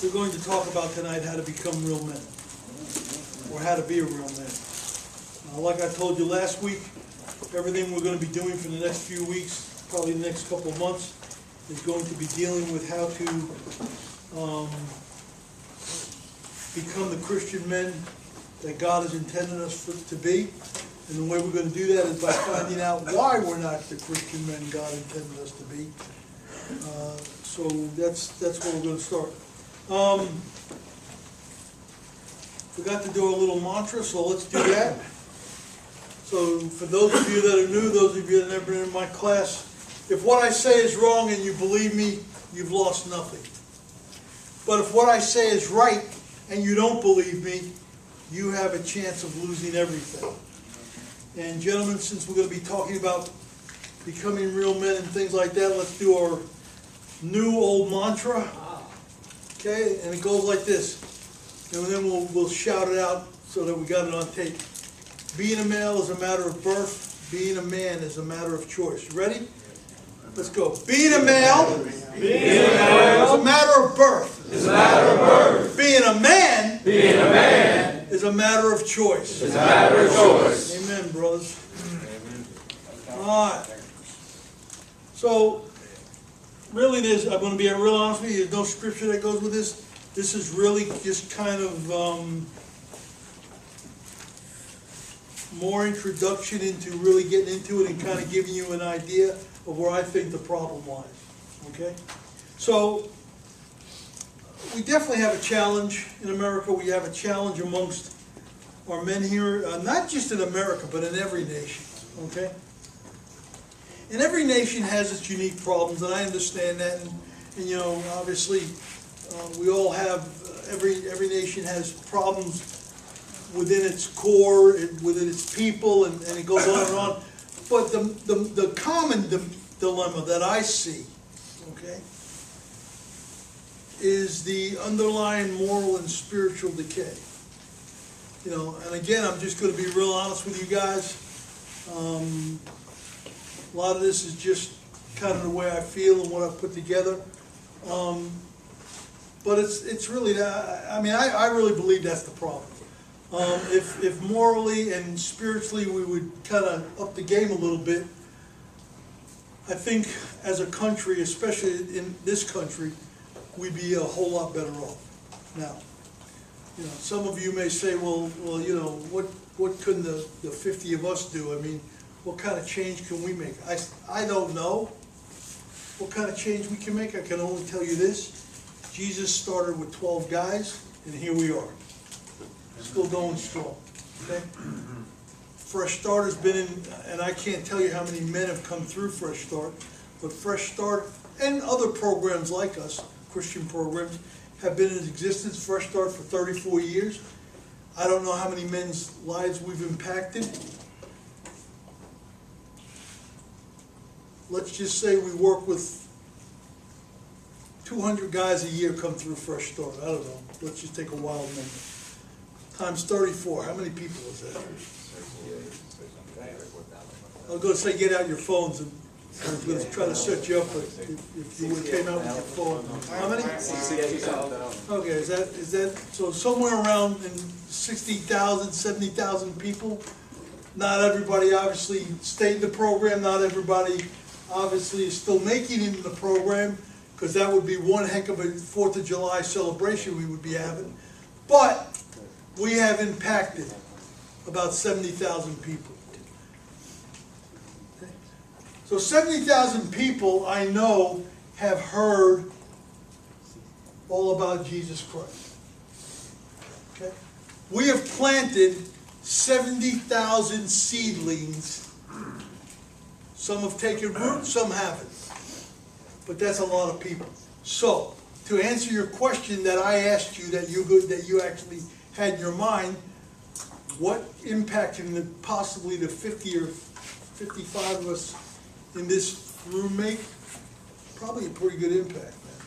we're going to talk about tonight how to become real men, or how to be a real man. Like I told you last week, everything we're going to be doing for the next few weeks, probably the next couple of months, is going to be dealing with how to become the Christian men that God has intended us to be. And the way we're going to do that is by finding out why we're not the Christian men God intended us to be. So that's where we're going to start. Forgot to do our little mantra, so let's do that. So for those of you that are new, those of you that have never been in my class, if what I say is wrong and you believe me, you've lost nothing. But if what I say is right and you don't believe me, you have a chance of losing everything. And gentlemen, since we're going to be talking about becoming real men and things like that, let's do our new old mantra. Okay, and it goes like this. And then we'll shout it out so that we got it on tape. Being a male is a matter of birth. Being a man is a matter of choice. You ready? Let's go. Being a male is a matter of birth. Is a matter of birth. Being a man is a matter of choice. Is a matter of choice. Amen, brothers. Amen. All right. So, really, I'm going to be real honest with you. There's no scripture that goes with this. This is really just kind of more introduction into really getting into it and kind of giving you an idea of where I think the problem lies. Okay? So, we definitely have a challenge in America. We have a challenge amongst our men here, not just in America, but in every nation. Okay? And every nation has its unique problems, and I understand that. And you know, obviously, we all have, every nation has problems within its core, within its people, and it goes on and on. But the common dilemma that I see, okay, is the underlying moral and spiritual decay. You know, and again, I'm just going to be real honest with you guys. A lot of this is just kind of the way I feel and what I've put together. But it's really, I mean, I really believe that's the problem. If morally and spiritually we would kind of up the game a little bit, I think as a country, especially in this country, we'd be a whole lot better off. Now, you know, some of you may say, well, you know, what can the 50 of us do? I mean, what kind of change can we make? I don't know what kind of change we can make. I can only tell you this. Jesus started with 12 guys, and here we are. Still going strong. Okay? Fresh Start has been in, and I can't tell you how many men have come through Fresh Start, but Fresh Start and other programs like us, Christian programs, have been in existence, Fresh Start, for 34 years. I don't know how many men's lives we've impacted. Let's just say we work with 200 guys a year come through Fresh Start. I don't know. Let's just take a wild number. Times 34. How many people is that? I was going to say get out your phones, and I was going to try to set you up, but if you would have came out with your phone. How many? Okay, is that so somewhere around in 60,000, 70,000 people? Not everybody obviously stayed in the program. Not everybody obviously is still making it in the program, because that would be one heck of a 4th of July celebration we would be having. But we have impacted about 70,000 people. Okay. So 70,000 people I know have heard all about Jesus Christ. Okay. We have planted 70,000 seedlings. Some have taken root, some haven't. But that's a lot of people. So, to answer your question that I asked you, that you actually had in your mind, what impact can possibly the 50 or 55 of us in this room make? Probably a pretty good impact, man.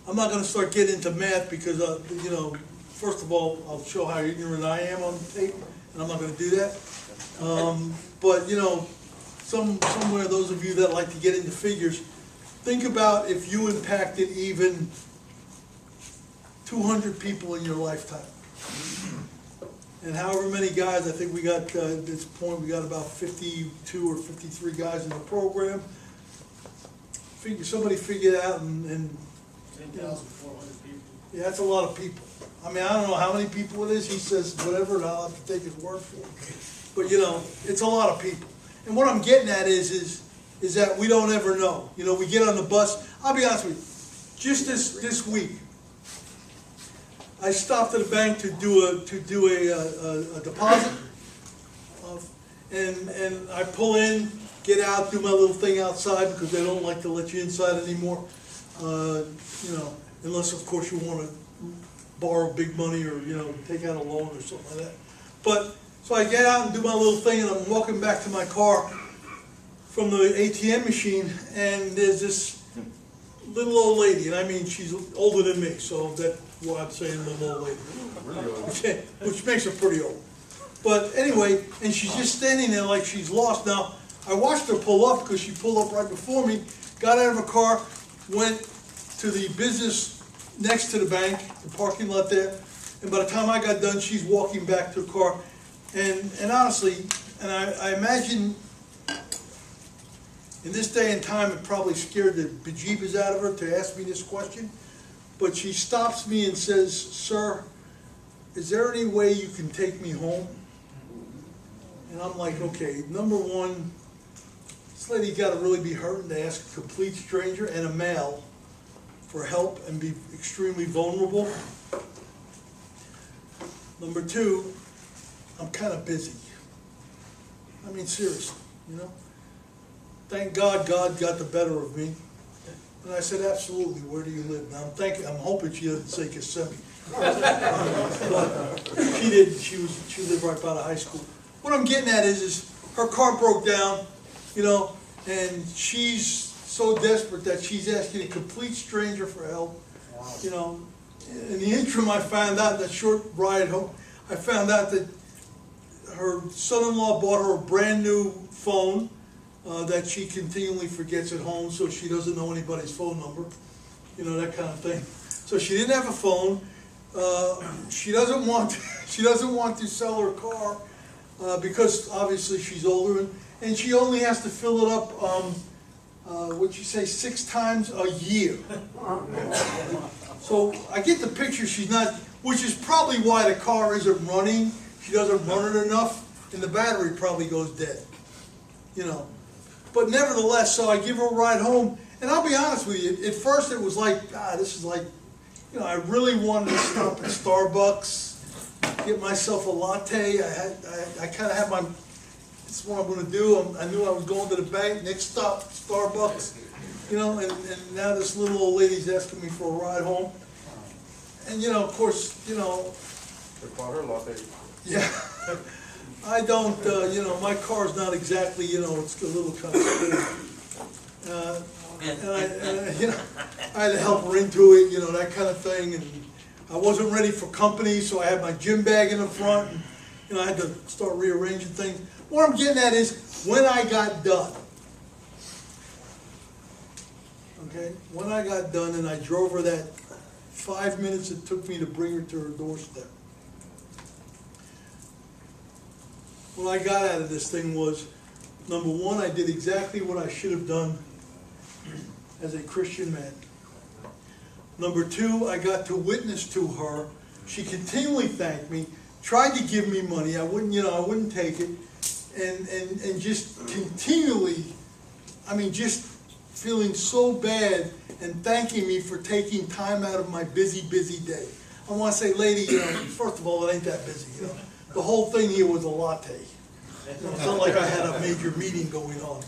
I'm not going to start getting into math because, you know, first of all, I'll show how ignorant I am on tape, and I'm not going to do that. But, you know, somewhere, those of you that like to get into figures, think about if you impacted even 200 people in your lifetime. And however many guys, I think we got, at this point, we got about 52 or 53 guys in the program. Somebody figured out and 10,400 people. yeah, that's a lot of people. I mean, I don't know how many people it is. He says whatever, and I'll have to take his word for it. But you know, it's a lot of people. And what I'm getting at is that we don't ever know. You know, we get on the bus. I'll be honest with you. Just this week, I stopped at the bank to do a deposit, and I pull in, get out, do my little thing outside because they don't like to let you inside anymore. You know, unless of course you want to borrow big money or you know take out a loan or something like that. But so I get out and do my little thing, and I'm walking back to my car from the ATM machine, and there's this little old lady, and I mean she's older than me, so that's why I'm saying little old lady, okay, which makes her pretty old. But anyway, and she's just standing there like she's lost. Now I watched her pull up because she pulled up right before me, got out of her car, went to the business next to the bank, the parking lot there, and by the time I got done, she's walking back to her car. And honestly, and I imagine in this day and time it probably scared the bejeebers out of her to ask me this question, but she stops me and says, "Sir, is there any way you can take me home?" And I'm like, okay, number one, this lady's got to really be hurting to ask a complete stranger and a male for help and be extremely vulnerable. Number two, I'm kind of busy. I mean, seriously, you know. Thank God, God got the better of me. And I said, absolutely, where do you live? Now, I'm hoping she doesn't say Kissimmee. But she didn't. She lived right by the high school. What I'm getting at is her car broke down, you know, and she's so desperate that she's asking a complete stranger for help. Wow. You know, in the interim, I found out that short ride home, I found out that her son-in-law bought her a brand new phone that she continually forgets at home, so she doesn't know anybody's phone number, you know, that kind of thing. So she didn't have a phone. She doesn't want to sell her car because obviously she's older, and she only has to fill it up. What'd you say? 6 times a year. So I get the picture. She's not, which is probably why the car isn't running. She doesn't run it enough, and the battery probably goes dead. You know. But nevertheless, so I give her a ride home, and I'll be honest with you. At first, it was like, this is like, you know, I really wanted to stop at Starbucks, get myself a latte. I kind of had my, this is what I'm going to do. I knew I was going to the bank. Next stop, Starbucks. You know, and now this little old lady's asking me for a ride home. And, you know, of course, you know. They bought her latte. Yeah. I don't, you know, my car's not exactly, you know, it's a little kind of sporty. And you know, I had to help her into it, you know, that kind of thing. And I wasn't ready for company, so I had my gym bag in the front. And, you know, I had to start rearranging things. What I'm getting at is, when I got done, okay, when I got done and I drove her that 5 minutes it took me to bring her to her doorstep, what I got out of this thing was, number one, I did exactly what I should have done as a Christian man. Number two, I got to witness to her. She continually thanked me, tried to give me money. I wouldn't, you know, I wouldn't take it, and just continually, I mean, just feeling so bad and thanking me for taking time out of my busy day. I want to say, lady, you know, first of all, it ain't that busy, you know. The whole thing here was a latte. You know, it's not like I had a major meeting going on.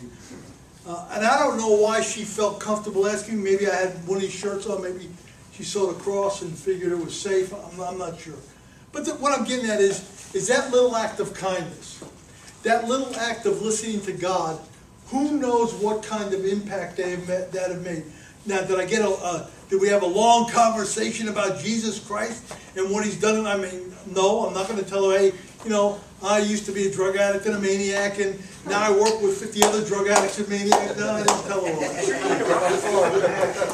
And I don't know why she felt comfortable asking. Maybe I had one of these shirts on. Maybe she saw the cross and figured it was safe. I'm not sure. But what I'm getting at is that little act of kindness, that little act of listening to God. Who knows what kind of impact that have made? Now, did we have a long conversation about Jesus Christ and what He's done? I mean, no, I'm not going to tell her, hey, you know, I used to be a drug addict and a maniac, and now I work with 50 other drug addicts and maniacs. No, I didn't tell her all that.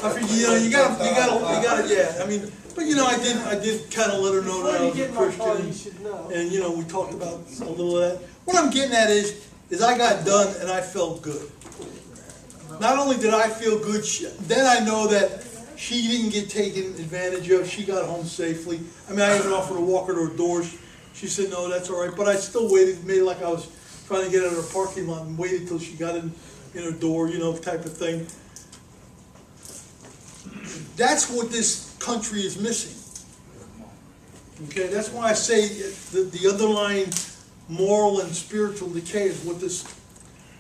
I figured, you gotta, yeah. I mean, but I did kind of let her know that I was a Christian, and we talked about a little of that. What I'm getting at is I got done and I felt good. Not only did I feel good, then I know that she didn't get taken advantage of. She got home safely. I mean, I even offered to walk her to her doors. She said, no, that's all right. But I still waited, made it like I was trying to get out of her parking lot and waited till she got in her door, type of thing. That's what this country is missing. Okay, that's why I say the underlying moral and spiritual decay is what this,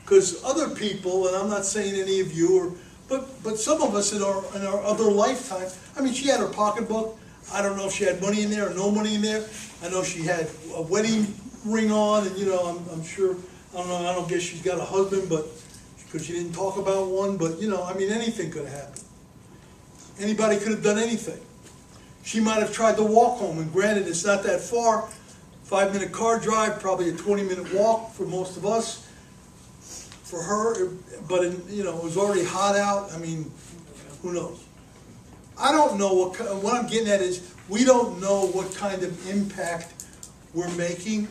because other people, and I'm not saying any of you, but some of us in our other lifetime, I mean, she had her pocketbook. I don't know if she had money in there or no money in there. I know she had a wedding ring on, and I'm sure, I don't guess she's got a husband, but because she didn't talk about one, but I mean, anything could have happened. Anybody could have done anything. She might have tried to walk home, and granted, it's not that far, 5-minute car drive, probably a 20-minute walk for most of us. For her, but it was already hot out. I mean, who knows? I don't know what I'm getting at is we don't know what kind of impact we're making,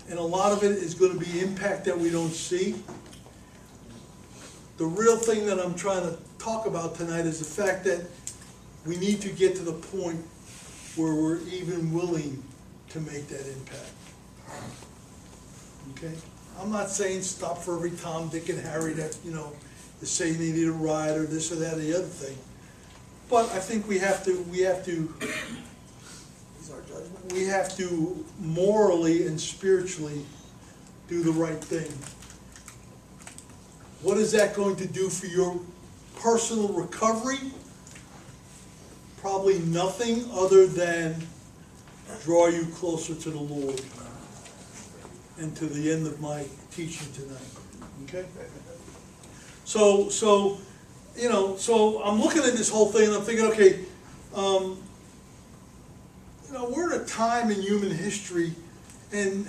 and a lot of it is going to be impact that we don't see. The real thing that I'm trying to talk about tonight is the fact that we need to get to the point where we're even willing to make that impact. Okay? I'm not saying stop for every Tom, Dick, and Harry that, is saying they need a ride or this or that or the other thing. But I think we have to morally and spiritually do the right thing. What is that going to do for your personal recovery? Probably nothing other than draw you closer to the Lord. And to the end of my teaching tonight, okay? So I'm looking at this whole thing and I'm thinking, okay, we're at a time in human history, and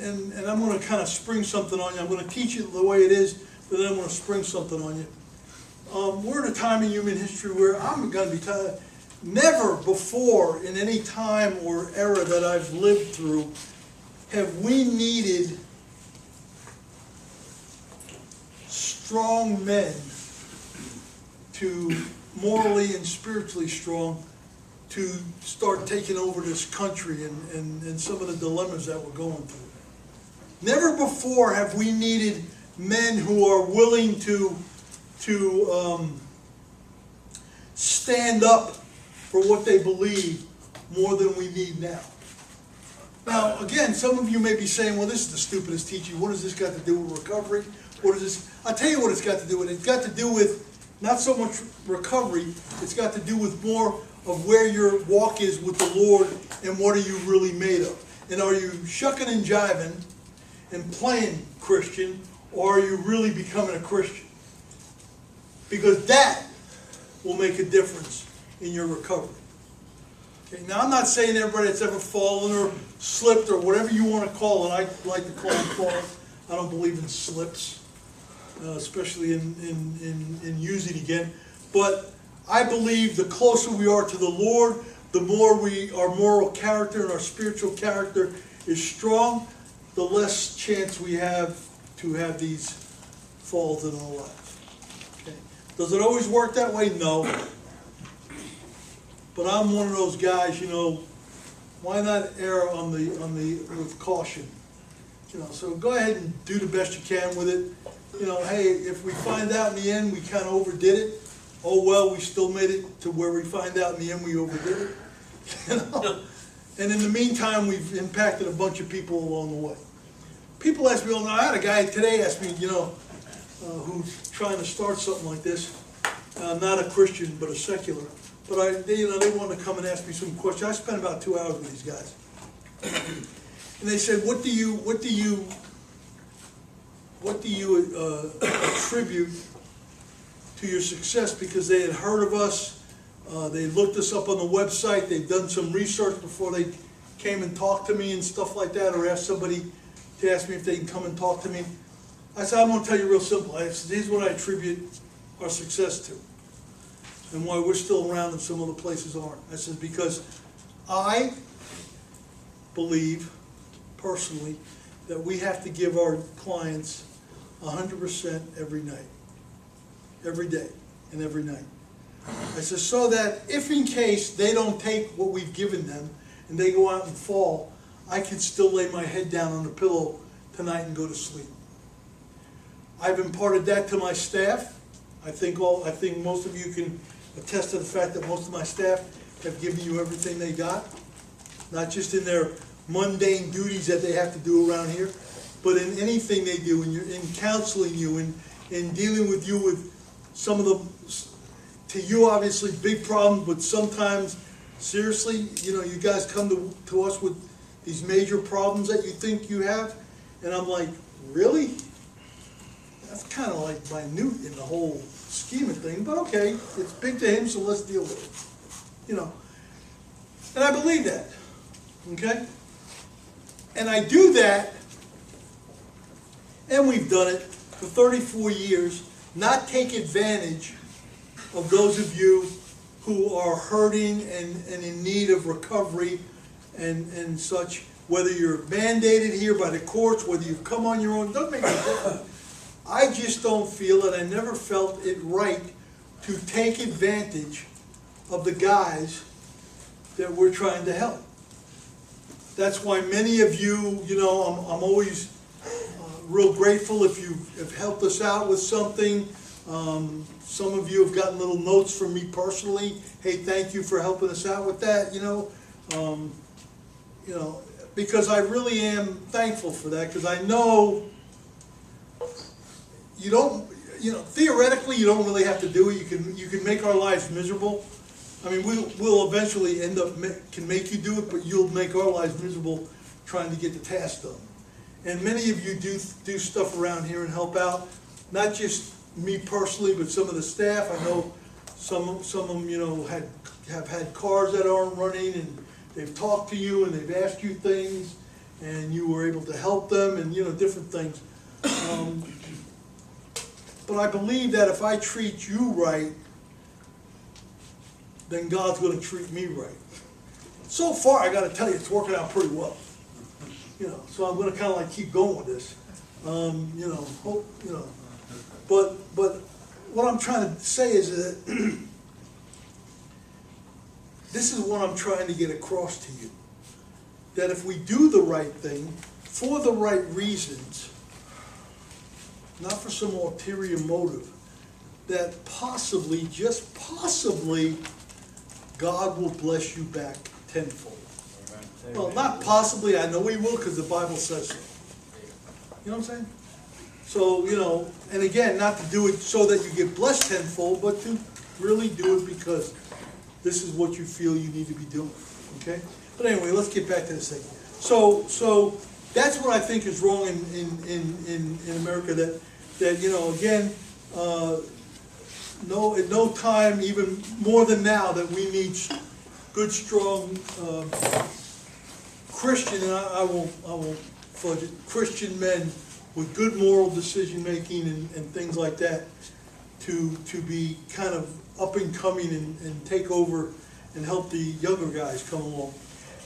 I'm going to kind of spring something on you. I'm going to teach it the way it is, but then I'm going to spring something on you. We're at a time in human history where I'm going to be telling you, never before in any time or era that I've lived through have we needed strong men, to morally and spiritually strong, to start taking over this country and some of the dilemmas that we're going through. Never before have we needed men who are willing to stand up for what they believe more than we need now. Now, again, some of you may be saying, well, this is the stupidest teaching. What has this got to do with recovery? What is this? I'll tell you what it's got to do with. It's got to do with not so much recovery. It's got to do with more of where your walk is with the Lord and what are you really made of. And are you shucking and jiving and playing Christian, or are you really becoming a Christian? Because that will make a difference in your recovery. Okay, now, I'm not saying everybody that's ever fallen or slipped or whatever you want to call it, I like to call them falls. I don't believe in slips. Especially in using again. But I believe the closer we are to the Lord, the more our moral character and our spiritual character is strong, the less chance we have to have these falls in our lives. Okay. Does it always work that way? No. But I'm one of those guys, why not err with caution? So go ahead and do the best you can with it. Hey, if we find out in the end we kind of overdid it, oh well, we still made it to where we find out in the end we overdid it. And in the meantime, we've impacted a bunch of people along the way. People ask me, well, I had a guy today ask me, who's trying to start something like this, not a Christian, but a secular. But they wanted to come and ask me some questions. I spent about 2 hours with these guys. And they said, what do you attribute to your success? Because they had heard of us, they looked us up on the website, they've done some research before they came and talked to me and stuff like that, or asked somebody to ask me if they can come and talk to me, I said, I'm going to tell you real simple. I said, here's what I attribute our success to, and why we're still around and some other places aren't. I said, because I believe, personally, that we have to give our clients 100% every night, every day, and every night. I said, so that if in case they don't take what we've given them and they go out and fall, I can still lay my head down on the pillow tonight and go to sleep. I've imparted that to my staff. I think most of you can attest to the fact that most of my staff have given you everything they got, not just in their mundane duties that they have to do around here, but in anything they do, in counseling you, in dealing with you with some of the, to you obviously big problems, but sometimes seriously, you know, you guys come to us with these major problems that you think you have, and I'm like, really? That's kind of like minute in the whole scheme of things, but okay, it's big to him, so let's deal with it. You know, and I believe that, okay? And I do that, and we've done it for 34 years, not take advantage of those of you who are hurting and in need of recovery and such, whether you're mandated here by the courts, whether you've come on your own, doesn't make any difference. I just don't feel, and I never felt it right to take advantage of the guys that we're trying to help. That's why many of you, you know, I'm always real grateful if you have helped us out with something. Some of you have gotten little notes from me personally. Hey, thank you for helping us out with that. You know, because I really am thankful for that. Because I know you don't, you know, theoretically you don't really have to do it. You can make our lives miserable. I mean, we'll eventually end up can make you do it, but you'll make our lives miserable trying to get the task done. And many of you do stuff around here and help out, not just me personally, but some of the staff. I know some of them, you know, have had cars that aren't running, and they've talked to you and they've asked you things, and you were able to help them, and you know, different things. But I believe that if I treat you right, then God's going to treat me right. So far, I got to tell you, it's working out pretty well. You know, so I'm going to kind of like keep going with this. You know, hope, you know. But what I'm trying to say is that this is what I'm trying to get across to you. That if we do the right thing for the right reasons, not for some ulterior motive, that possibly, just possibly, God will bless you back tenfold. Well, not possibly, I know He will, because the Bible says so. You know what I'm saying? So, you know, and again, not to do it so that you get blessed tenfold, but to really do it because this is what you feel you need to be doing. Okay? But anyway, let's get back to this thing. So that's what I think is wrong in America, that you know, again, at no time, even more than now, that we need good, strong Christian, and I won't fudge it, Christian men with good moral decision making and things like that to be kind of up and coming and take over and help the younger guys come along.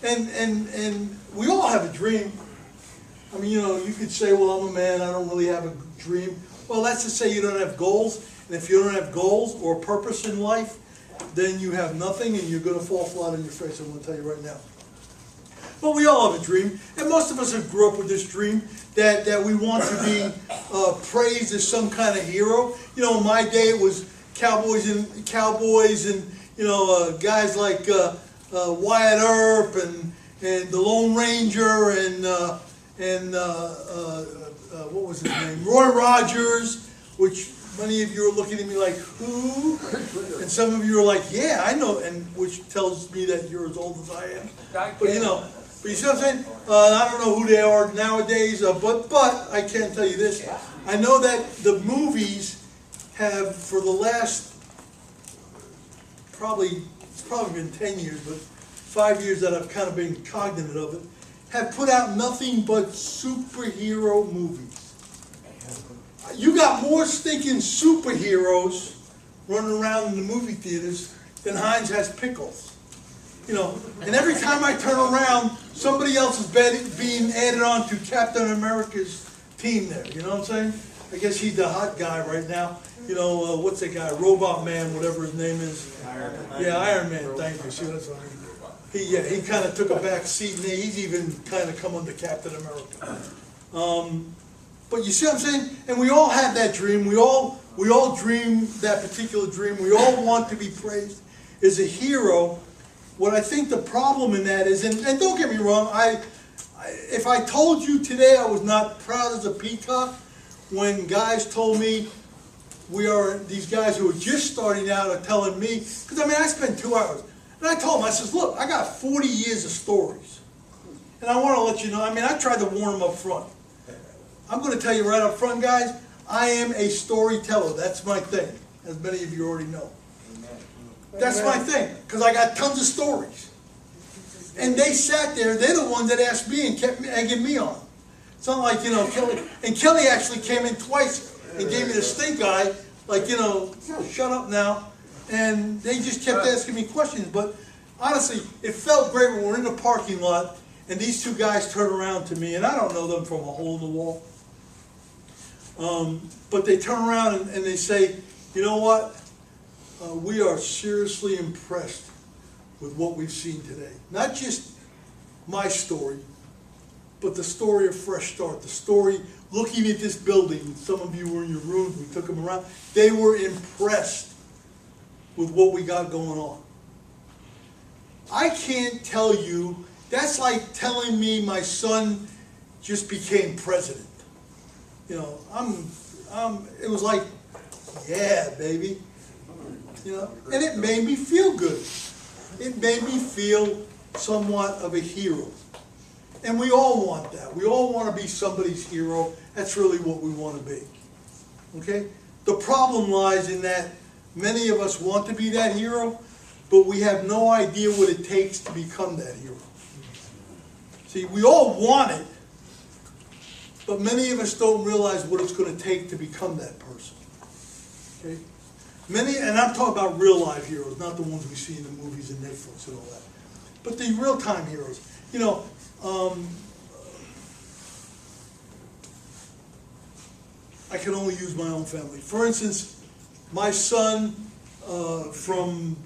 And we all have a dream. I mean, you know, you could say, well, I'm a man, I don't really have a dream. Well, that's to say you don't have goals. And if you don't have goals or purpose in life, then you have nothing and you're going to fall flat on your face, I'm going to tell you right now. But we all have a dream, and most of us have grew up with this dream that we want to be praised as some kind of hero. You know, in my day it was cowboys and you know, guys like Wyatt Earp and the Lone Ranger and what was his name? Roy Rogers, which many of you are looking at me like, who? And some of you are like, yeah, I know, and which tells me that you're as old as I am. But you know, but you see what I'm saying? I don't know who they are nowadays, but I can tell you this. I know that the movies have, for the last, it's probably been 10 years, but 5 years that I've kind of been cognizant of it, have put out nothing but superhero movies. You got more stinking superheroes running around in the movie theaters than Heinz has pickles. You know, and every time I turn around, somebody else is being added on to Captain America's team there. You know what I'm saying? I guess he's the hot guy right now. You know, what's that guy? Robot Man, whatever his name is. Iron Man. Yeah, Iron Man, thank you. See, that's what I mean. He kind of took a back seat, and he's even kind of come under Captain America. But you see what I'm saying? And we all have that dream. We all dream that particular dream. We all want to be praised as a hero. What I think the problem in that is, and don't get me wrong, if I told you today I was not proud as a peacock, when guys told me these guys who are just starting out are telling me, because I mean I spent 2 hours, and I told them, I says, look, I got 40 years of stories, and I want to let you know, I mean I tried to warn them up front. I'm going to tell you right up front, guys, I am a storyteller. That's my thing, as many of you already know. That's my thing, because I got tons of stories. And they sat there, they're the ones that asked me and kept egging me on. It's not like, you know, Kelly actually came in twice and gave me the stink eye, like, you know, shut up now. And they just kept asking me questions. But honestly, it felt great when we're in the parking lot and these two guys turn around to me, and I don't know them from a hole in the wall. But they turn around and they say, you know what? We are seriously impressed with what we've seen today. Not just my story, but the story of Fresh Start. The story looking at this building. Some of you were in your rooms, we took them around. They were impressed with what we got going on. I can't tell you, that's like telling me my son just became president. You know, it was like, yeah, baby. You know, and it made me feel good. It made me feel somewhat of a hero. And we all want that. We all want to be somebody's hero. That's really what we want to be. Okay? The problem lies in that many of us want to be that hero, but we have no idea what it takes to become that hero. See, we all want it, but many of us don't realize what it's going to take to become that person. Okay? And I'm talking about real life heroes, not the ones we see in the movies and Netflix and all that. But the real time heroes. You know, I can only use my own family. For instance, my son from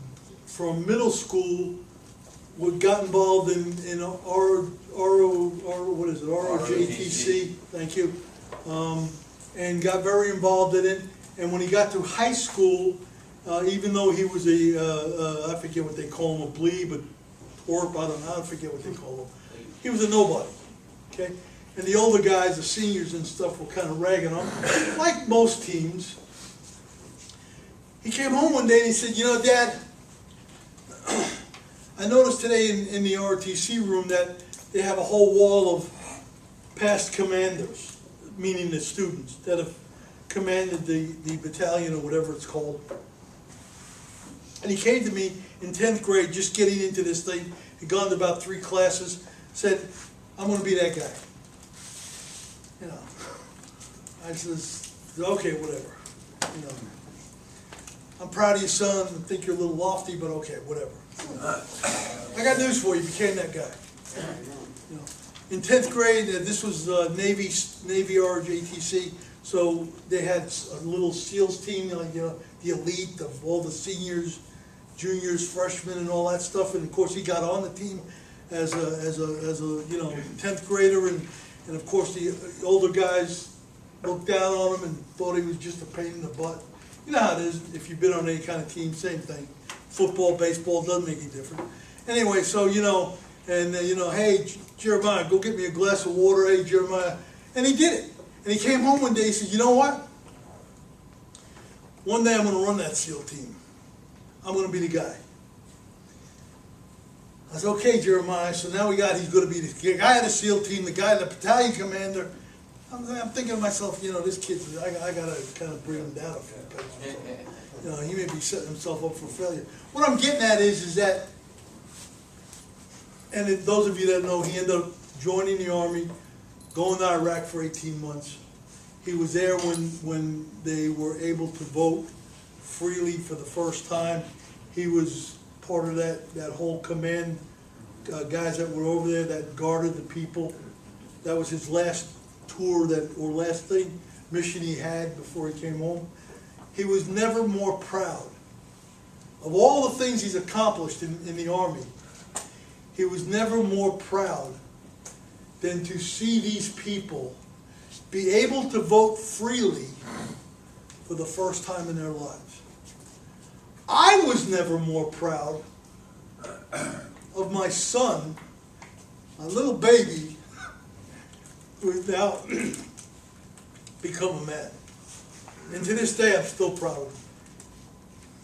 middle school got involved in ROJTC, thank you, and got very involved in it. And when he got to high school, even though he was I forget what they call him, a plebe, a twerp, I don't know, I forget what they call him. He was a nobody, okay? And the older guys, the seniors and stuff, were kind of ragging on him, like most teams. He came home one day and he said, you know, Dad, I noticed today in the ROTC room that they have a whole wall of past commanders, meaning the students that have commanded the battalion or whatever it's called. And he came to me in 10th grade, just getting into this thing. He'd gone to about 3 classes, said, I'm going to be that guy. You know, I says, okay, whatever. You know, I'm proud of your son. I think you're a little lofty, but okay, whatever. I got news for you. You became that guy. You know, in 10th grade, this was Navy RJTC. So they had a little SEALs team, like, you know, the elite of all the seniors, juniors, freshmen, and all that stuff. And of course, he got on the team as a you know 10th grader, and of course the older guys looked down on him and thought he was just a pain in the butt. You know how it is if you've been on any kind of team, same thing. Football, baseball, doesn't make any difference. Anyway, so you know, and you know, hey Jeremiah, go get me a glass of water. Hey Jeremiah, and he did it. And he came home one day, he said, you know what? One day I'm going to run that SEAL team. I'm going to be the guy. I said, okay, Jeremiah. So now he's going to be the guy of the SEAL team, the guy, the battalion commander. I'm thinking to myself, you know, this kid, I got to kind of bring him down a few pegs. You know, he may be setting himself up for failure. What I'm getting at is that And those of you that know, he ended up joining the Army, going to Iraq for 18 months. He was there when they were able to vote freely for the first time. He was part of that whole command, guys that were over there that guarded the people. That was his last tour, or last mission he had before he came home. He was never more proud. Of all the things he's accomplished in the Army, he was never more proud than to see these people be able to vote freely for the first time in their lives. I was never more proud of my son, my little baby, who has now become a man. And to this day, I'm still proud of him.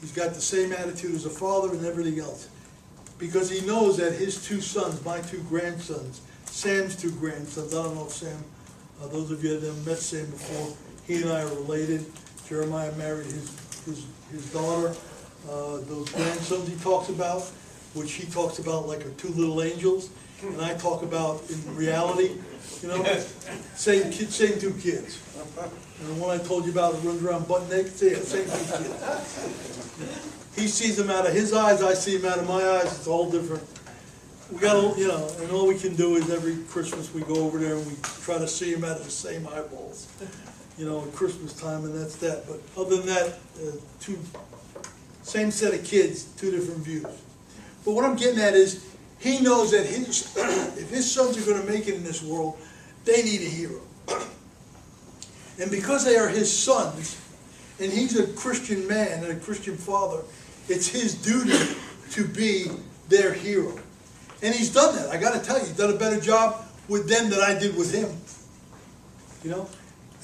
He's got the same attitude as a father and everything else. Because he knows that his two sons, my two grandsons, Sam's two grandsons, I don't know if Sam, those of you that have met Sam before, he and I are related. Jeremiah married his daughter. Those grandsons he talks about, which he talks about like are two little angels, and I talk about in reality, you know, same two kids. And the one I told you about that runs around butt naked, yeah, same two kids. He sees them out of his eyes, I see them out of my eyes, it's all different. We gotta, you know, and all we can do is every Christmas we go over there and we try to see them out of the same eyeballs, you know, at Christmas time, and that's that. But other than that, same set of kids, two different views. But what I'm getting at is, he knows that if his sons are going to make it in this world, they need a hero. And because they are his sons, and he's a Christian man and a Christian father, it's his duty to be their hero. And he's done that. I got to tell you, he's done a better job with them than I did with him. You know?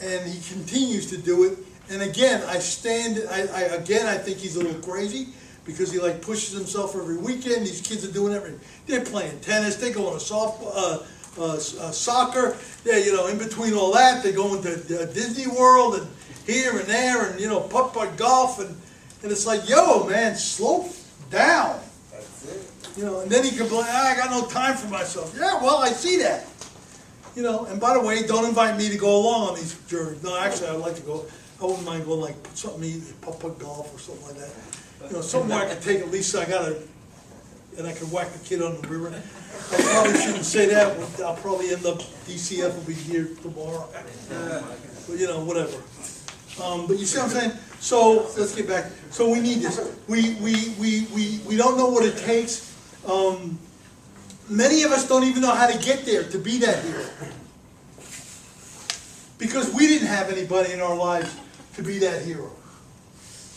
And he continues to do it. And again, I think he's a little crazy, because he like pushes himself every weekend. These kids are doing everything. They're playing tennis. They go on soccer. They, you know, in between all that, they go into Disney World and here and there, and you know, putt-putt golf, and it's like, yo, man, slow down. That's it. You know, and then he complains, I got no time for myself. Yeah, well, I see that. You know, and by the way, don't invite me to go along on these journeys. No, actually, I'd like to go. I wouldn't mind going like something to eat, putt-putt golf or something like that. You know, somewhere I could take, at least and I could whack the kid on the river. I probably shouldn't say that. I'll probably end up, DCF will be here tomorrow. But you know, whatever. But you see what I'm saying? So let's get back. So we need this. We don't know what it takes. Many of us don't even know how to get there, to be that hero. Because we didn't have anybody in our lives to be that hero.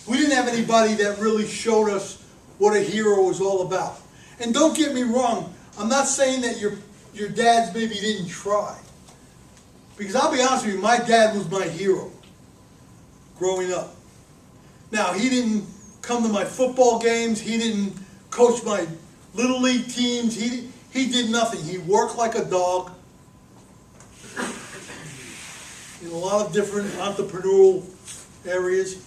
We didn't have anybody that really showed us what a hero was all about. And don't get me wrong, I'm not saying that your dads maybe didn't try. Because I'll be honest with you, my dad was my hero growing up. Now, he didn't come to my football games, he didn't coach my little league teams, he did nothing. He worked like a dog in a lot of different entrepreneurial areas.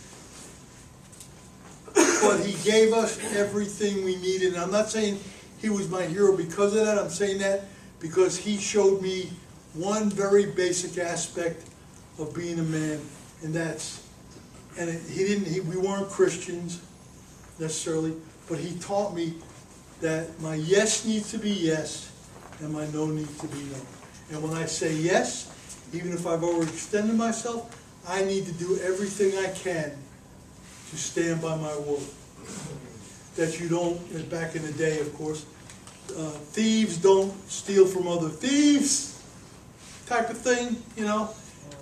But he gave us everything we needed. And I'm not saying he was my hero because of that. I'm saying that because he showed me one very basic aspect of being a man, and we weren't Christians necessarily, but he taught me that my yes needs to be yes, and my no needs to be no. And when I say yes, even if I've overextended myself, I need to do everything I can to stand by my word. That you don't, back in the day, of course, thieves don't steal from other thieves, type of thing, you know.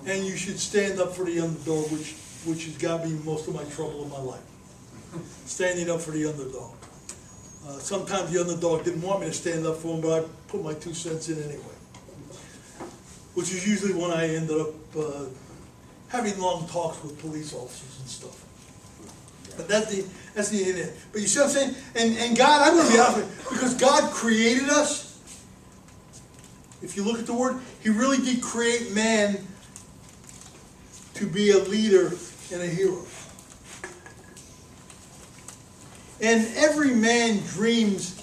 And you should stand up for the underdog, which has got me most of my trouble in my life. Standing up for the underdog. Sometimes the underdog didn't want me to stand up for him, but I put my 2 cents in anyway. Which is usually when I ended up having long talks with police officers and stuff. But that's the end of it. But you see what I'm saying? And God, I'm going to be honest with you, because God created us. If you look at the word, He really did create man to be a leader and a hero. And every man dreams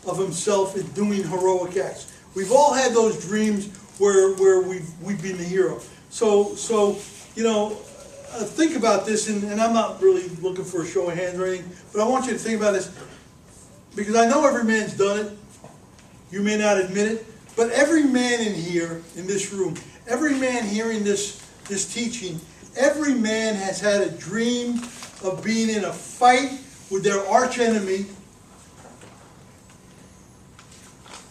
of himself in doing heroic acts. We've all had those dreams where we've been the hero. So think about this, and I'm not really looking for a show of hands or anything, but I want you to think about this, because I know every man's done it. You may not admit it, but every man in here, in this room, every man hearing this teaching, every man has had a dream of being in a fight with their arch enemy.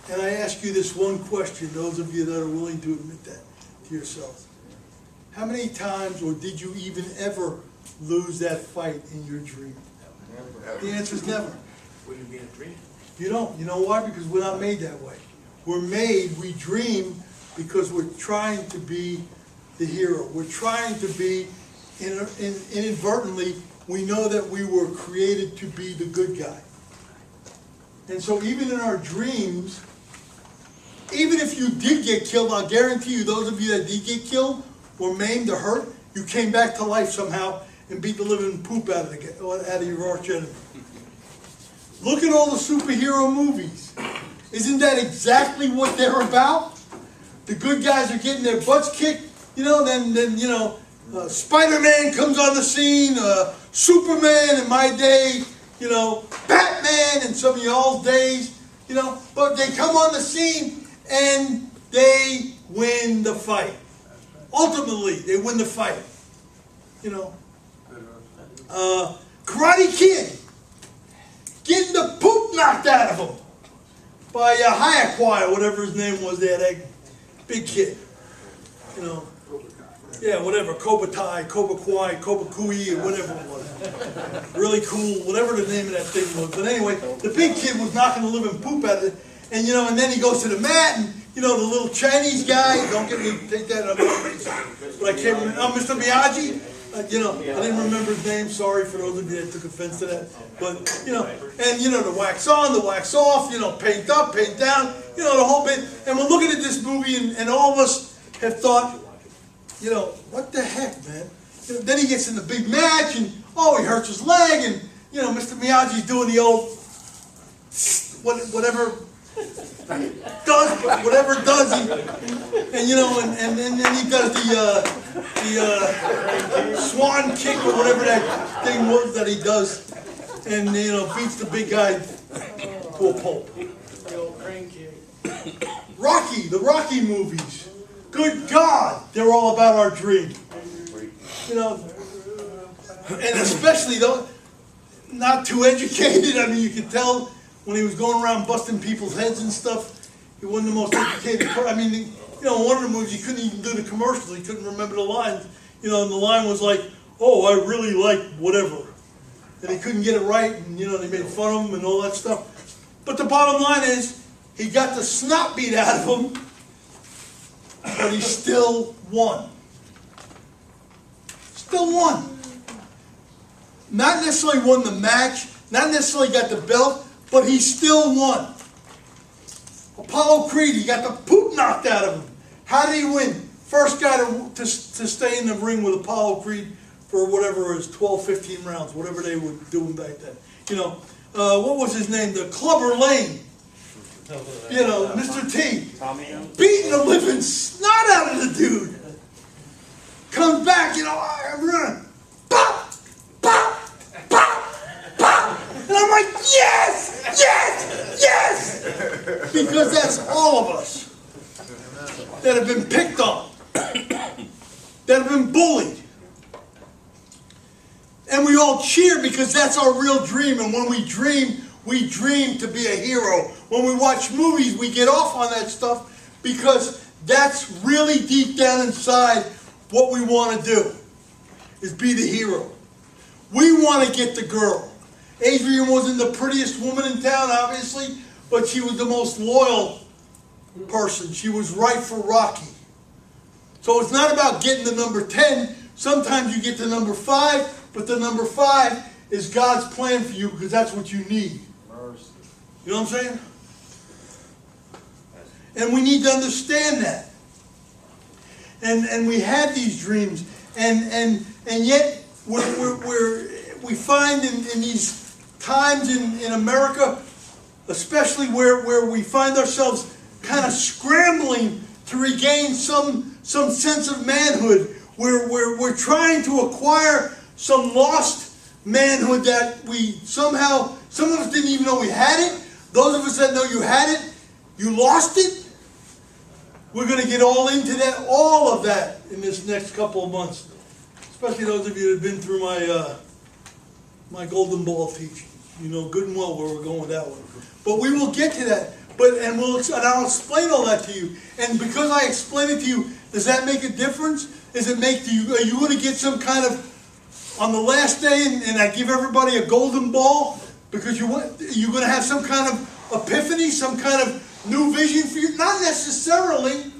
And I ask you this one question, those of you that are willing to admit that to yourselves. How many times, or did you even ever lose that fight in your dream? Never. The answer is never. Wouldn't it be a dream? You don't. You know why? Because we're not made that way. We dream because we're trying to be the hero. We're trying to be, inadvertently, we know that we were created to be the good guy. And so even in our dreams, even if you did get killed, I'll guarantee you, those of you that did get killed, or maimed or hurt, you came back to life somehow and beat the living poop out of your arch enemy. Look at all the superhero movies. Isn't that exactly what they're about? The good guys are getting their butts kicked, then Spider-Man comes on the scene, Superman in my day, Batman in some of y'all's days, but they come on the scene and they win the fight. Ultimately, they win the fight. Karate Kid, getting the poop knocked out of him by Hayakawa, whatever his name was there, that big kid. Yeah, whatever, Kobatai, Kobakwai, Kobakui, or whatever it was. Really cool, whatever the name of that thing was. But anyway, the big kid was knocking the living poop out of it. And and then he goes to the mat, and the little Chinese guy, don't get me, take that, I'm not racist, but I can't remember, Mr. Miyagi, I didn't remember his name, sorry for those of you that took offense to that, but, and the wax on, the wax off, paint up, paint down, the whole bit, and we're looking at this movie, and all of us have thought, what the heck, man? Then he gets in the big match, and, he hurts his leg, and, Mr. Miyagi's doing the old, whatever does he, and then he does the swan kick or whatever that thing was that he does, and beats the big guy to a pulp. The old crane kick. Rocky, the Rocky movies. Good God, they're all about our dream. And especially though, not too educated. I mean, you could tell when he was going around busting people's heads and stuff, he wasn't the most educated person. I mean, one of the movies, he couldn't even do the commercials. He couldn't remember the lines. And the line was like, "Oh, I really like whatever." And he couldn't get it right, and they made fun of him and all that stuff. But the bottom line is, he got the snot beat out of him, but he still won. Still won. Not necessarily won the match, not necessarily got the belt, but he still won. Apollo Creed, he got the poop knocked out of him. How did he win? First guy to stay in the ring with Apollo Creed for whatever it was, 12, 15 rounds, whatever they were doing back then. What was his name? The Clubber Lane. Mr. T. Beating the living snot out of the dude. Comes back, I run. Pop! Pop! Pop! Pop! And I'm like, yes! Yes! Yes! Because that's all of us that have been picked on, that have been bullied. And we all cheer because that's our real dream. And when we dream to be a hero. When we watch movies, we get off on that stuff because that's really deep down inside what we want to do, is be the hero. We want to get the girl. Adrian wasn't the prettiest woman in town, obviously, but she was the most loyal person. She was right for Rocky. So it's not about getting the number 10. Sometimes you get to number 5, but the number 5 is God's plan for you because that's what you need. You know what I'm saying? And we need to understand that. And we have these dreams, and yet we find in these times in America, especially where we find ourselves kind of scrambling to regain some sense of manhood. We're trying to acquire some lost manhood that we somehow, some of us didn't even know we had it. Those of us that know you had it, you lost it. We're going to get all into that, all of that in this next couple of months. Especially those of you that have been through my golden ball teaching. You know good and well where we're going with that one. But we will get to that. And I'll explain all that to you. And because I explain it to you, does that make a difference? Are you going to get some kind of, on the last day, and I give everybody a golden ball? Because you're going to have some kind of epiphany, some kind of new vision for you? Not necessarily.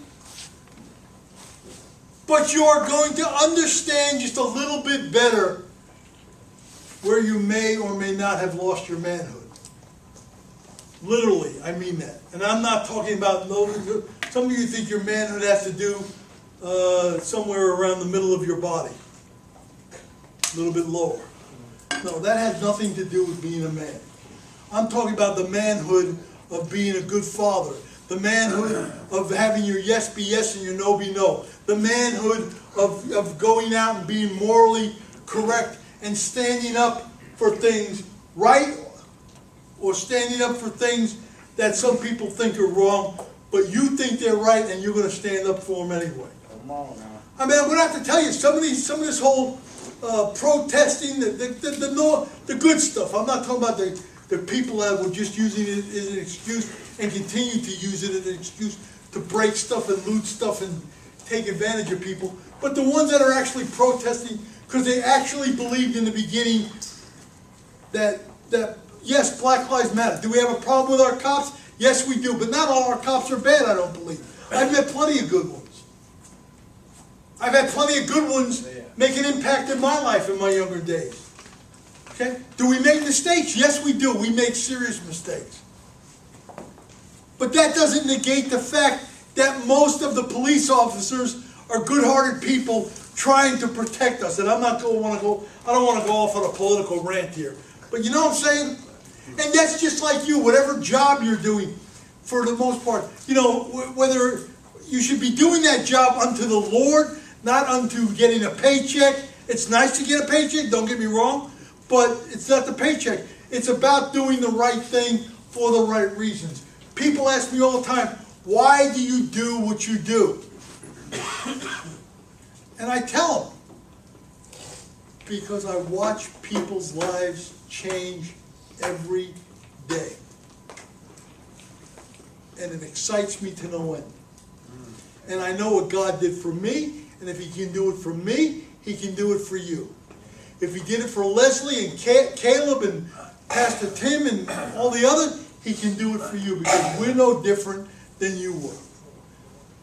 But you are going to understand just a little bit better where you may or may not have lost your manhood. Literally, I mean that. And I'm not talking about, some of you think your manhood has to do somewhere around the middle of your body. A little bit lower. No, that has nothing to do with being a man. I'm talking about the manhood of being a good father. The manhood of having your yes be yes and your no be no. The manhood of going out and being morally correct and standing up for things right, or standing up for things that some people think are wrong, but you think they're right and you're going to stand up for them anyway. Come on now. I mean, I'm going to have to tell you, some of this whole protesting, the good stuff. I'm not talking about the people that were just using it as an excuse and continue to use it as an excuse to break stuff and loot stuff and take advantage of people, but the ones that are actually protesting because they actually believed in the beginning that yes, Black Lives Matter. Do we have a problem with our cops? Yes, we do, but not all our cops are bad, I don't believe. I've met plenty of good ones. I've had plenty of good ones make an impact in my life in my younger days. Okay? Do we make mistakes? Yes, we do. We make serious mistakes. But that doesn't negate the fact that most of the police officers are good-hearted people trying to protect us. And I don't want to go off on a political rant here. But you know what I'm saying? And that's just like you, whatever job you're doing, for the most part. You know, whether you should be doing that job unto the Lord, not unto getting a paycheck. It's nice to get a paycheck, don't get me wrong, but it's not the paycheck. It's about doing the right thing for the right reasons. People ask me all the time, why do you do what you do? And I tell them, because I watch people's lives change every day. And it excites me to no end. And I know what God did for me, and if He can do it for me, He can do it for you. If He did it for Leslie and Caleb and Pastor Tim and all the others, He can do it for you, because we're no different than you were.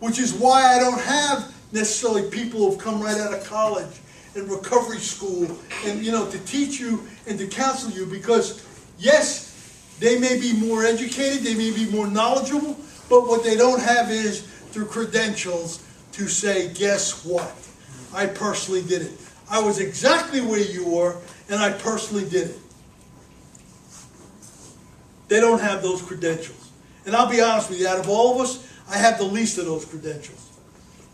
Which is why I don't have necessarily people who've come right out of college and recovery school and, you know, to teach you and to counsel you, because yes, they may be more educated, they may be more knowledgeable, but what they don't have is the credentials to say, guess what? I personally did it. I was exactly where you were, and I personally did it. They don't have those credentials. And I'll be honest with you, out of all of us, I have the least of those credentials.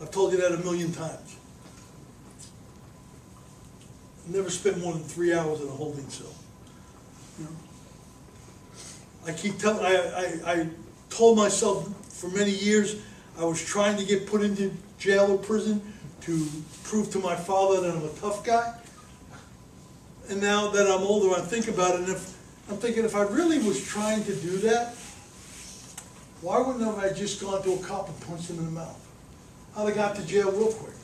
I've told you that a million times. I've never spent more than 3 hours in a holding cell. You know? I told myself for many years I was trying to get put into jail or prison to prove to my father that I'm a tough guy. And now that I'm older, I think about it, and I'm thinking, if I really was trying to do that, why wouldn't I have just gone to a cop and punched him in the mouth? I'd have got to jail real quick.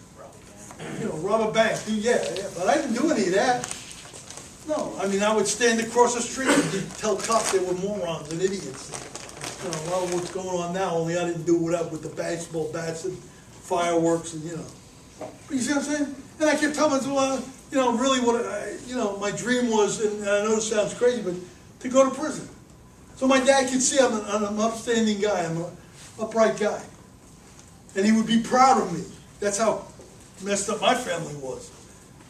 You know, rob a bank. Yeah, but I didn't do any of that. No, I mean, I would stand across the street and tell cops they were morons and idiots. You know, a lot of what's going on now, only I didn't do it with the baseball bats and fireworks and, you know. But you see what I'm saying? And I kept telling myself, well, you know, really my dream was, and I know this sounds crazy, but to go to prison. So my dad could see I'm an upstanding guy, I'm an upright guy. And he would be proud of me. That's how messed up my family was.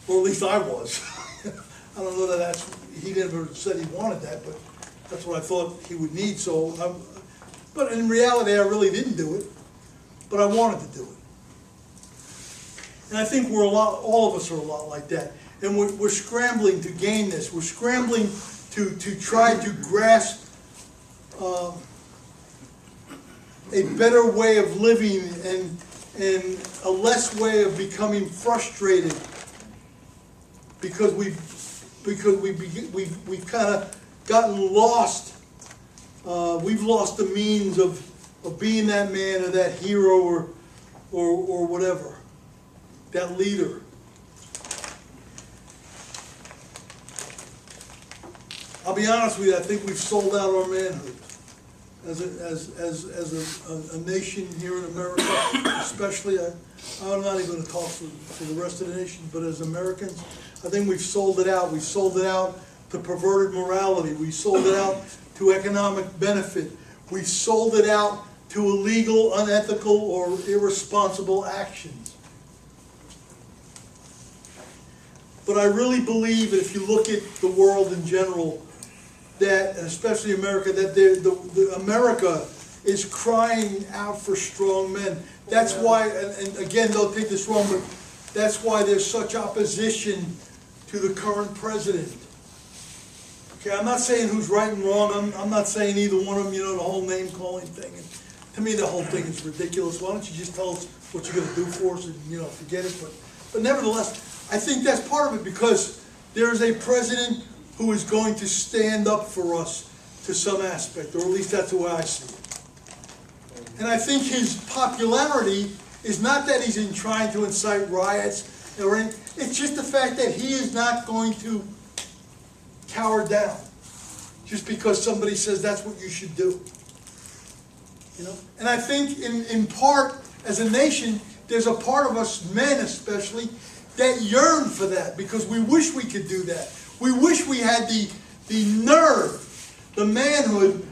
Or at least I was. I don't know that he never said he wanted that, but That's what I thought he would need, but in reality, I really didn't do it, but I wanted to do it. And I think all of us are a lot like that. And we're scrambling to gain this. We're scrambling to try to grasp a better way of living and a less way of becoming frustrated because we've kind of gotten lost. We've lost the means of being that man or that hero or whatever, that leader. I'll be honest with you, I think we've sold out our manhood as a nation here in America, especially. I'm not even going to talk for the rest of the nation, but as Americans, I think we've sold it out. We've sold it out to perverted morality. We sold it out to economic benefit. We've sold it out to illegal, unethical, or irresponsible actions. But I really believe that if you look at the world in general, that, and especially America, that America is crying out for strong men. That's why, and again, don't take this wrong, but that's why there's such opposition to the current president. Okay, I'm not saying who's right and wrong. I'm not saying either one of them, the whole name-calling thing. And to me, the whole thing is ridiculous. Why don't you just tell us what you're going to do for us and, forget it. But nevertheless, I think that's part of it, because there is a president who is going to stand up for us to some aspect, or at least that's the way I see it. And I think his popularity is not that he's trying to incite riots, it's just the fact that he is not going to cower down just because somebody says that's what you should do. And I think in part, as a nation, there's a part of us, men especially, that yearn for that, because we wish we could do that. We wish we had the nerve, the manhood,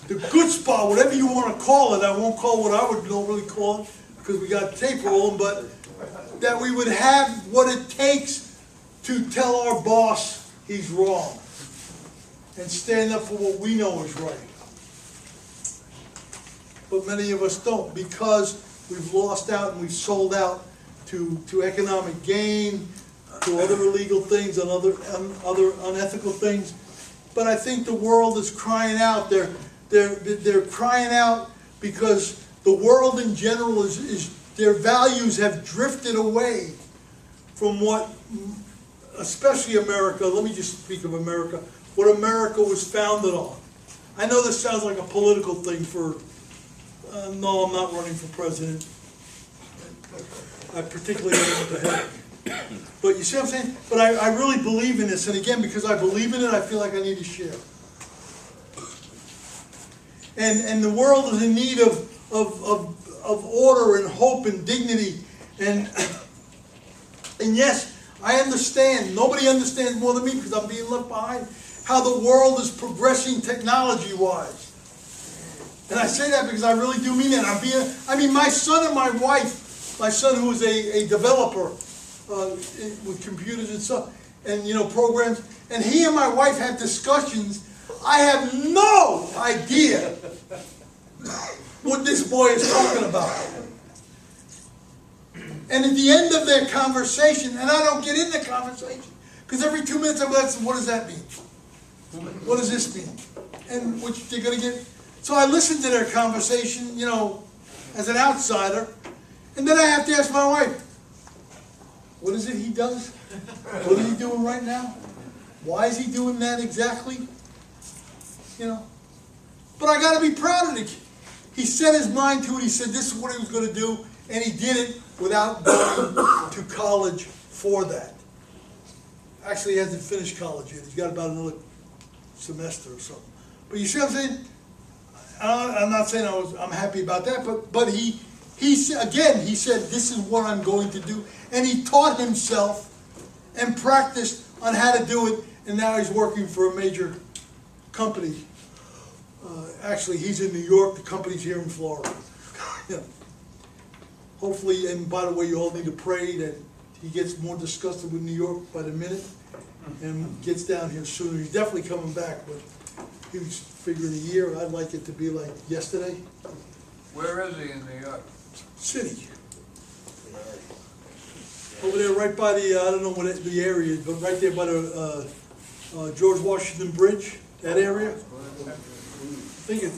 the good spot, whatever you want to call it. I won't call what I would normally call it, because we got tape rolling, but that we would have what it takes to tell our boss he's wrong and stand up for what we know is right. But many of us don't, because we've lost out and we've sold out to economic gain, to other illegal things and other unethical things. But I think the world is crying out. They're crying out because the world in general is their values have drifted away from what, especially America, let me just speak of America, what America was founded on. I know this sounds like a political thing no, I'm not running for president. I particularly don't want the head. But you see what I'm saying? But I really believe in this, and again, because I believe in it, I feel like I need to share. And the world is in need of order and hope and dignity. And yes, I understand. Nobody understands more than me, because I'm being left behind, how the world is progressing technology-wise. And I say that because I really do mean it. My son and my wife, my son who is a developer with computers and stuff, and programs, and he and my wife have discussions. I have no idea what this boy is talking about. And at the end of their conversation, and I don't get in the conversation, because every 2 minutes I'm asking, what does that mean? What does this mean? And which they're going to get. So I listen to their conversation, as an outsider, and then I have to ask my wife, what is it he does? What is he doing right now? Why is he doing that exactly? But I got to be proud of the kid. He set his mind to it. He said this is what he was going to do, and he did it without going to college for that. Actually, he hasn't finished college yet. He's got about another semester or something. But you see what I'm saying? I'm not saying I'm happy about that, but he said this is what I'm going to do, and he taught himself and practiced on how to do it, and now he's working for a major company. Actually, he's in New York. The company's here in Florida. Hopefully, and by the way, you all need to pray that he gets more disgusted with New York by the minute and gets down here sooner. He's definitely coming back, but he was figuring a year. I'd like it to be like yesterday. Where is he in New York? City. Over there, right by the, I don't know what the area is, but right there by the George Washington Bridge, that area. I think it,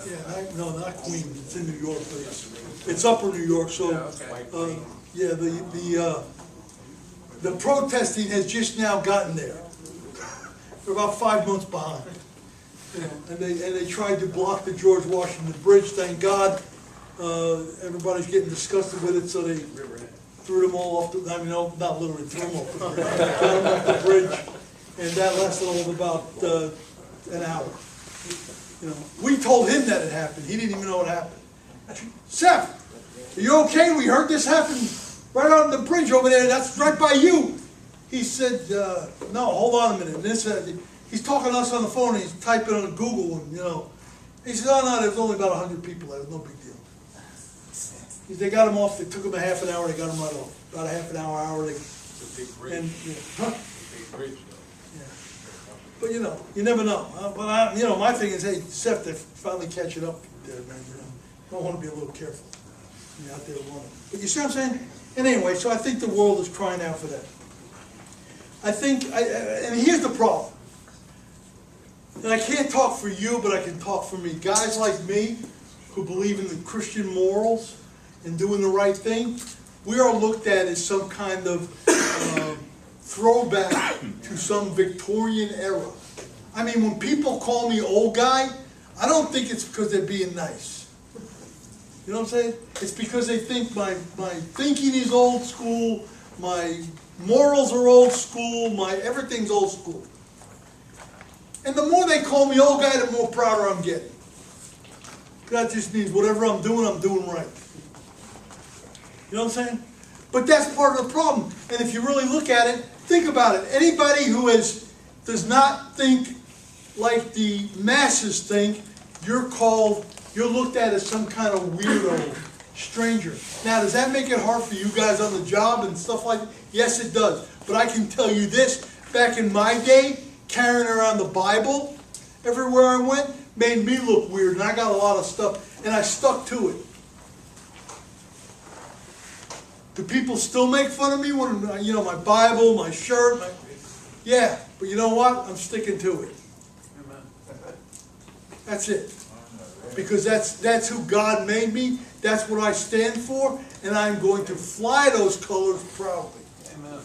yeah, no, not Queens, it's in New York, but it's upper New York, so, yeah, the protesting has just now gotten there. They're about 5 months behind. You know, and they tried to block the George Washington Bridge, thank God. Everybody's getting disgusted with it, so they threw them all off the, I mean, no, not literally threw them off the bridge, got them off the bridge, and that lasted all of about an hour. You know, we told him that it happened. He didn't even know it happened. Seth, are you okay? We heard this happen right on the bridge over there. That's right by you. He said, no, hold on a minute. This, he's talking to us on the phone, and he's typing on Google, and, you know. He said, oh, no, there's only about 100 people there. No big deal. They got him off. They took him a half an hour. They got him right off. About a half an hour. They, It's a big bridge. and, yeah, huh? Big bridge, though. Yeah. But you know, you never know. But I, you know, my thing is, hey, Seth, they're finally catching up there, man. You know, I want to be a little careful. You're out there alone. But you see what I'm saying? And anyway, so I think the world is crying out for that. I think, and here's the problem. And I can't talk for you, but I can talk for me. Guys like me, who believe in the Christian morals and doing the right thing, we are looked at as some kind of throwback to some Victorian era. I mean, when people call me old guy, I don't think it's because they're being nice. You know what I'm saying? It's because they think my thinking is old school, my morals are old school, my everything's old school. And the more they call me old guy, the more prouder I'm getting. That just means whatever I'm doing right. You know what I'm saying? But that's part of the problem. And if you really look at it, think about it. Anybody who does not think like the masses think, you're looked at as some kind of weirdo, stranger. Now, does that make it hard for you guys on the job and stuff like that? Yes, it does. But I can tell you this, back in my day, carrying around the Bible everywhere I went made me look weird, and I got a lot of stuff, and I stuck to it. Do people still make fun of me when, you know, my Bible, my shirt, yeah, but you know what? I'm sticking to it. That's it. Because that's who God made me, that's what I stand for, and I'm going to fly those colors proudly. Amen.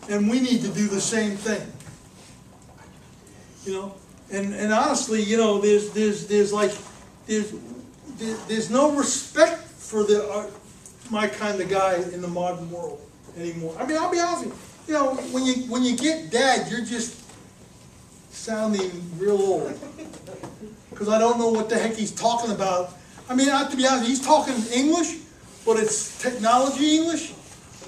And we need to do the same thing. You know? And honestly, you know, there's no respect for my kind of guy in the modern world anymore. I mean, I'll be honest with you. You know, when you get dad, you're just sounding real old. Because I don't know what the heck he's talking about. I mean, to be honest, he's talking English, but it's technology English.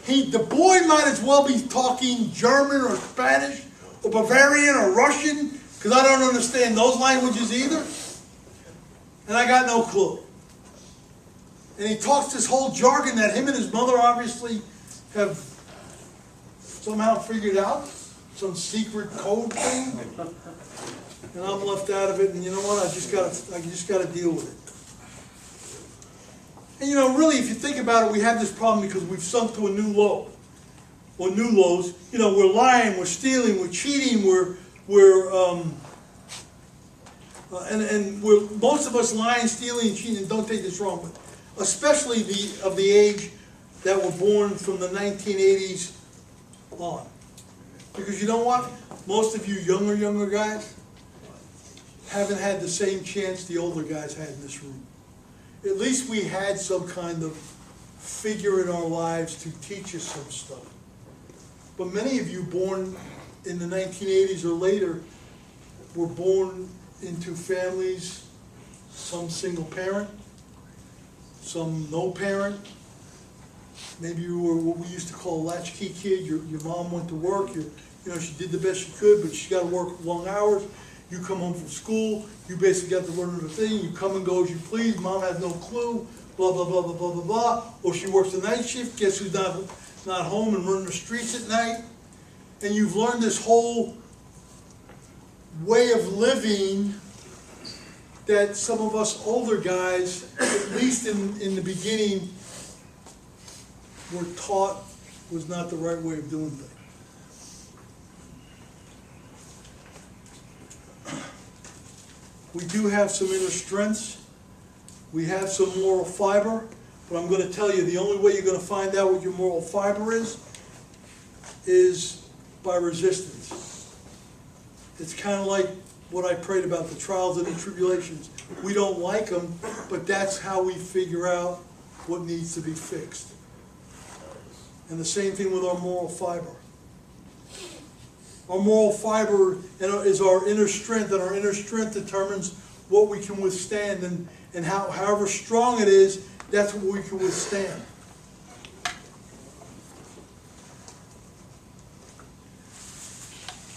The boy might as well be talking German or Spanish or Bavarian or Russian, because I don't understand those languages either. And I got no clue. And he talks this whole jargon that him and his mother obviously have somehow figured out, some secret code thing. And I'm left out of it, and you know what? I just gotta deal with it. And you know, really, if you think about it, we have this problem because we've sunk to a new low, or new lows. You know, we're lying, we're stealing, we're cheating, we're most of us lying, stealing, and cheating. And don't take this wrong, but especially of the age that were born from the 1980s on, because you know what? Most of you younger guys haven't had the same chance the older guys had in this room. At least we had some kind of figure in our lives to teach us some stuff. But many of you born in the 1980s or later were born into families, some single parent, some no parent. Maybe you were what we used to call a latchkey kid. Your mom went to work. You know, she did the best she could, but she got to work long hours. You come home from school, you basically got to learn the thing, you come and go as you please, mom has no clue, blah, blah, blah, blah, blah, blah, blah. Or she works the night shift, guess who's not home and running the streets at night? And you've learned this whole way of living that some of us older guys, at least in the beginning, were taught was not the right way of doing things. We do have some inner strengths. We have some moral fiber. But I'm going to tell you, the only way you're going to find out what your moral fiber is by resistance. It's kind of like what I prayed about, the trials and the tribulations. We don't like them, but that's how we figure out what needs to be fixed. And the same thing with our moral fiber. Our moral fiber is our inner strength, and our inner strength determines what we can withstand, and however strong it is, that's what we can withstand.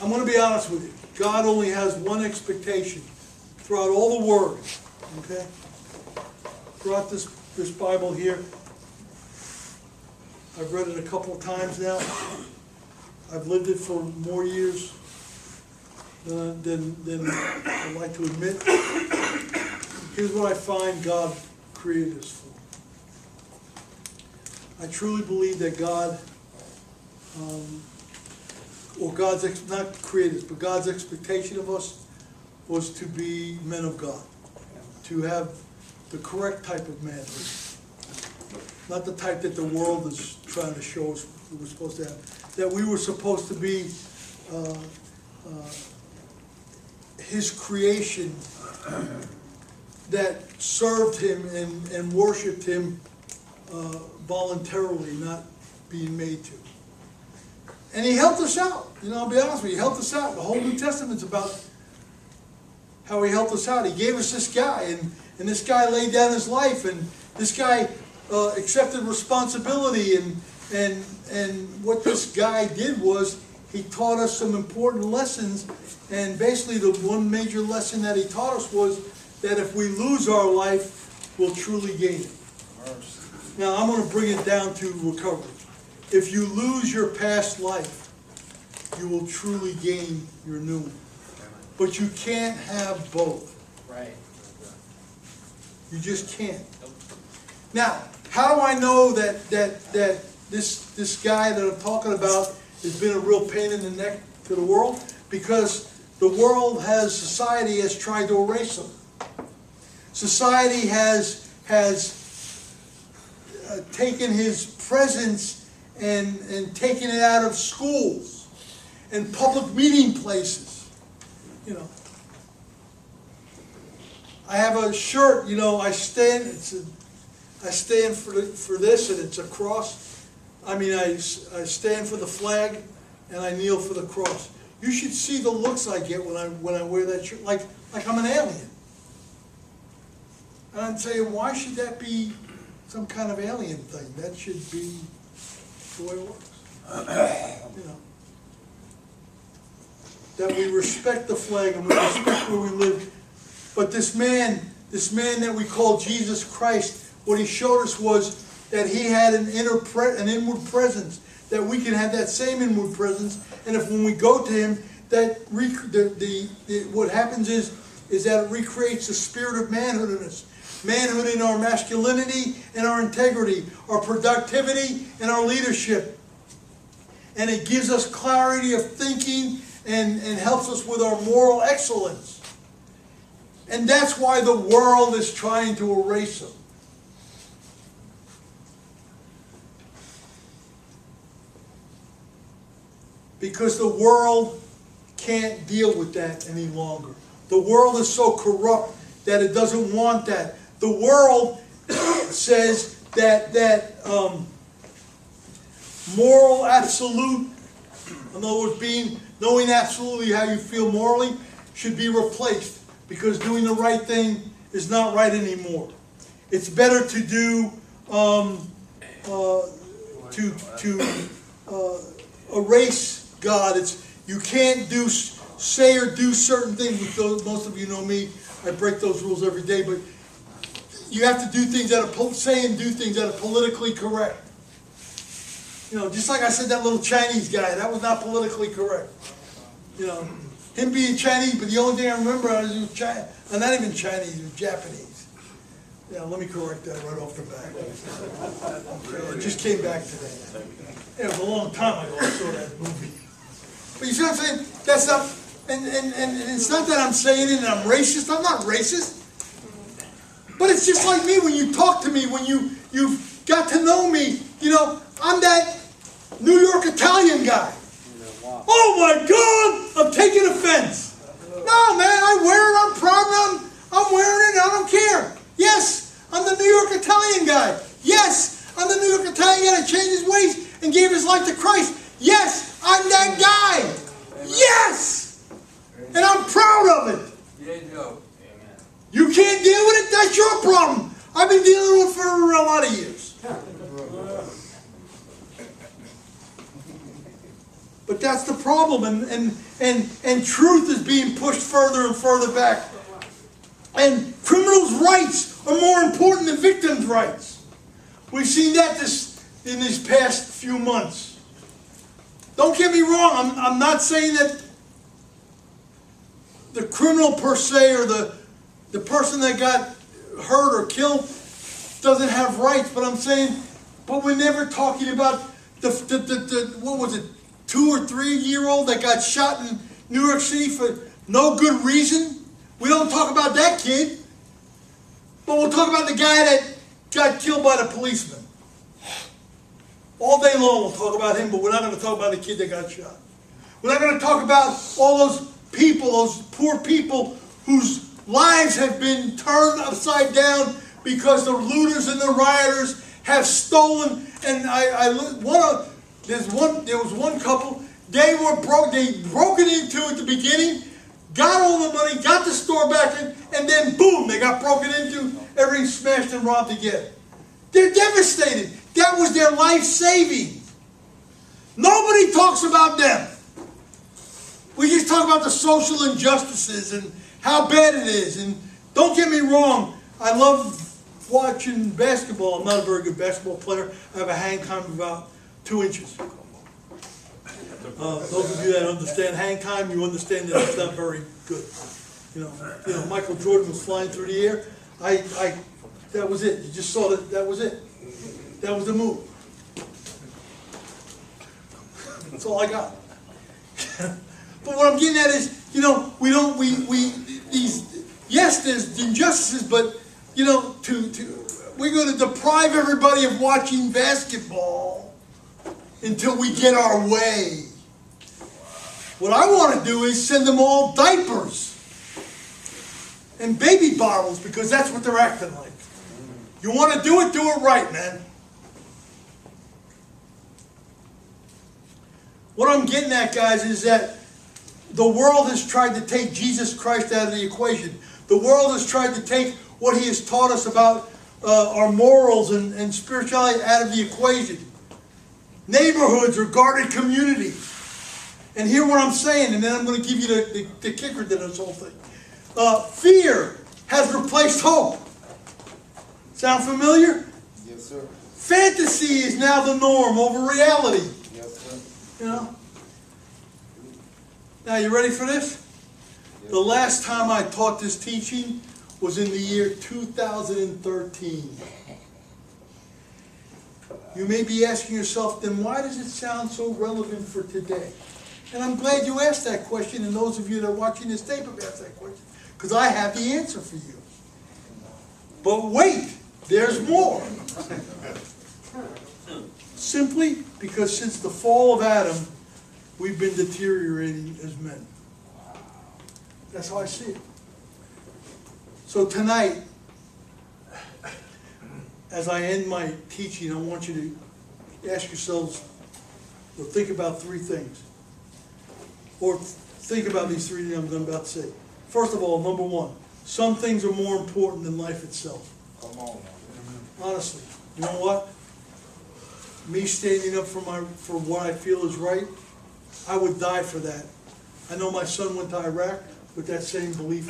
I'm going to be honest with you. God only has one expectation throughout all the Word, okay? Throughout this Bible here. I've read it a couple of times now. I've lived it for more years than I'd like to admit. Here's what I find God created us for. I truly believe that God, not created, but God's expectation of us was to be men of God, to have the correct type of manhood, not the type that the world is trying to show us we were supposed to have, that we were supposed to be His creation that served Him and worshiped Him voluntarily, not being made to. And He helped us out. I'll be honest with you, He helped us out. The whole New Testament's about how He helped us out. He gave us this guy, and this guy laid down his life, and this guy accepted responsibility, and what this guy did was he taught us some important lessons, and basically the one major lesson that he taught us was that if we lose our life, we'll truly gain it. Now I'm going to bring it down to recovery. If you lose your past life, you will truly gain your new one. But you can't have both. Right. You just can't. Now, how do I know that this guy that I'm talking about has been a real pain in the neck to the world? Because the world society has tried to erase him. Society has taken his presence and taken it out of schools and public meeting places. I have a shirt. I stand for this, and it's a cross. I stand for the flag, and I kneel for the cross. You should see the looks I get when I wear that shirt, like I'm an alien. And I'm saying, why should that be some kind of alien thing? That should be the way it works. That we respect the flag and we respect where we live. But this man that we call Jesus Christ, what he showed us was that he had an inward presence, that we can have that same inward presence, and if when we go to him, that what happens is that it recreates the spirit of manhood in us. Manhood in our masculinity and our integrity, our productivity and our leadership. And it gives us clarity of thinking and helps us with our moral excellence. And that's why the world is trying to erase them. Because the world can't deal with that any longer. The world is so corrupt that it doesn't want that. The world says that moral absolute, in other words, knowing absolutely how you feel morally, should be replaced, because doing the right thing is not right anymore. It's better to do erase God. You can't say or do certain things. Most of you know me. I break those rules every day, but you have to do things say and do things that are politically correct. Just like I said, that little Chinese guy, that was not politically correct. him being Chinese, but the only thing I remember is he was Chinese, not even Chinese, he was Japanese. Yeah, let me correct that right off the bat. It just came back today. It was a long time ago I saw that movie. But you see what I'm saying? That's not, and it's not that I'm saying it and I'm racist. I'm not racist. But it's just like me when you talk to me, when you've got to know me. You know, I'm that New York Italian guy. Oh my God, I'm taking offense. No, man, I wear it. I'm proud. I'm wearing it. I don't care. Yes, I'm the New York Italian guy. Yes, I'm the New York Italian guy that changed his ways and gave his life to Christ. Yes, I'm that guy. Yes, and I'm proud of it. Yeah, Joe. You can't deal with it? That's your problem. I've been dealing with it for a lot of years. But that's the problem, and truth is being pushed further and further back. And criminals' rights are more important than victims' rights. We've seen that in these past few months. Don't get me wrong, I'm not saying that the criminal per se or the person that got hurt or killed doesn't have rights, but I'm saying, but we're never talking about what was it, 2 or 3 year old that got shot in New York City for no good reason. We don't talk about that kid, but we'll talk about the guy that got killed by the policeman. All day long we'll talk about him, but we're not going to talk about the kid that got shot. We're not going to talk about all those people, those poor people whose lives have been turned upside down because the looters and the rioters have stolen. And there was one couple, they broke it into at the beginning, got all the money, got the store back in, and then boom, they got broken into, everything smashed and robbed again. They're devastated. That was their life saving. Nobody talks about them. We just talk about the social injustices and how bad it is. And don't get me wrong, I love watching basketball. I'm not a very good basketball player. I have a hang time of about 2 inches. Those of you that understand hang time, you understand that it's not very good. You know, Michael Jordan was flying through the air. That was it. You just saw that. That was it. That was the move. That's all I got. But what I'm getting at is, yes, there's injustices, but, we're going to deprive everybody of watching basketball until we get our way. What I want to do is send them all diapers and baby bottles because that's what they're acting like. You want to do it right, man. What I'm getting at, guys, is that the world has tried to take Jesus Christ out of the equation. The world has tried to take what he has taught us about our morals and spirituality out of the equation. Neighborhoods are guarded communities. And hear what I'm saying, and then I'm going to give you the kicker to this whole thing. Fear has replaced hope. Sound familiar? Yes, sir. Fantasy is now the norm over reality. Yes, sir. Now, you ready for this? The last time I taught this teaching was in the year 2013. You may be asking yourself, then why does it sound so relevant for today? And I'm glad you asked that question, and those of you that are watching this tape have asked that question, because I have the answer for you. But wait, there's more. Simply because since the fall of Adam, we've been deteriorating as men. That's how I see it. So tonight, as I end my teaching, I want you to ask yourselves, or think about 3 things. Or think about these 3 things I'm about to say. First of all, number 1, some things are more important than life itself. Come on. Honestly, you know what? Me standing up for what I feel is right, I would die for that. I know my son went to Iraq with that same belief.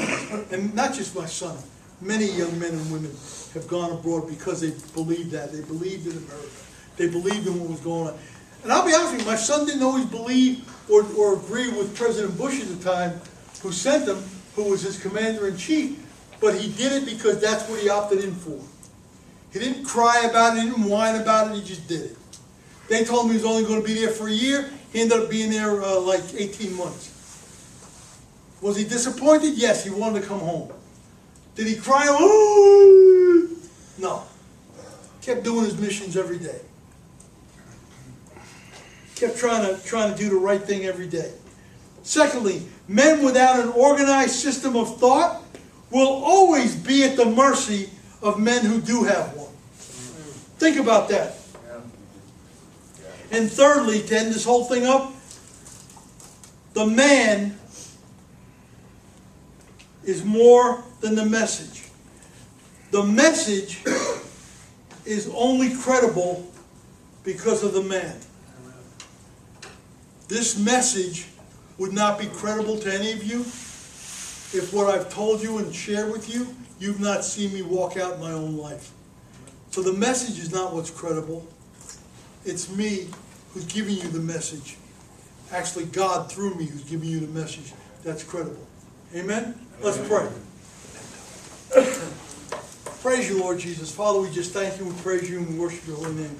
And not just my son. Many young men and women have gone abroad because they believed that. They believed in America. They believed in what was going on. And I'll be honest with you, my son didn't always believe or agree with President Bush at the time, who sent him, who was his commander-in-chief, but he did it because that's what he opted in for. He didn't cry about it, he didn't whine about it, he just did it. They told him he was only going to be there for a year. He ended up being there like 18 months. Was he disappointed? Yes, he wanted to come home. Did he cry? Oh! No. Kept doing his missions every day. Kept trying to do the right thing every day. Secondly, men without an organized system of thought will always be at the mercy of men who do have one. Think about that. And thirdly, to end this whole thing up, the man is more than the message. The message is only credible because of the man. This message would not be credible to any of you if what I've told you and shared with you, you've not seen me walk out my own life. So the message is not what's credible. It's me who's giving you the message. Actually, God through me who's giving you the message. That's credible. Amen? Let's pray. Praise you, Lord Jesus. Father, we just thank you, we praise you, and we worship your holy name.